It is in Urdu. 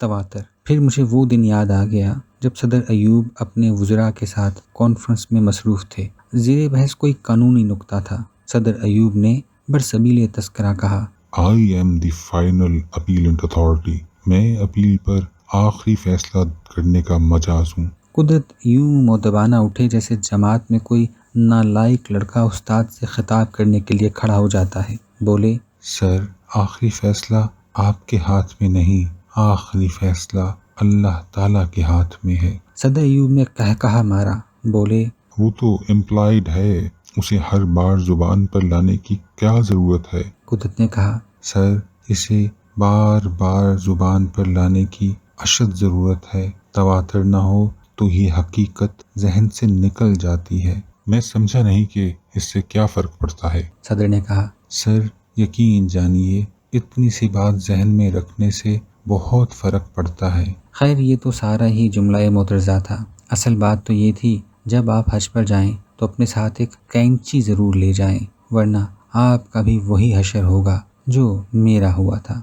تواتر۔ پھر مجھے وہ دن یاد آ گیا جب صدر ایوب اپنے وزراء کے ساتھ کانفرنس میں مصروف تھے۔ زیر بحث کوئی قانونی نکتہ تھا۔ صدر ایوب نے برسبیل تذکرہ کہا، I am the final appellant authority. میں اپیل پر آخری فیصلہ کرنے کا مجاز ہوں۔ قدرت یوں مؤدبانہ اٹھے جیسے جماعت میں کوئی نالائق لڑکا استاد سے خطاب کرنے کے لیے کھڑا ہو جاتا ہے۔ بولے، سر، آخری فیصلہ آپ کے ہاتھ میں نہیں، آخری فیصلہ اللہ تعالیٰ کے ہاتھ میں ہے۔ صدر ایوب نے کہا مارا۔ بولے، وہ تو امپلائڈ ہے، اسے ہر بار زبان پر لانے کی کیا ضرورت ہے؟ قدرت نے کہا، سر، اسے بار بار زبان پر لانے کی اشد ضرورت ہے۔ تواتر نہ ہو تو یہ حقیقت ذہن سے نکل جاتی ہے۔ میں سمجھا نہیں کہ اس سے کیا فرق پڑتا ہے۔ صدر نے کہا، سر، یقین جانیے اتنی سی بات ذہن میں رکھنے سے بہت فرق پڑتا ہے۔ خیر یہ تو سارا ہی جملہ معترضہ تھا۔ اصل بات تو یہ تھی جب آپ حج پر جائیں تو اپنے ساتھ ایک کینچی ضرور لے جائیں، ورنہ آپ کا بھی وہی حشر ہوگا جو میرا ہوا تھا۔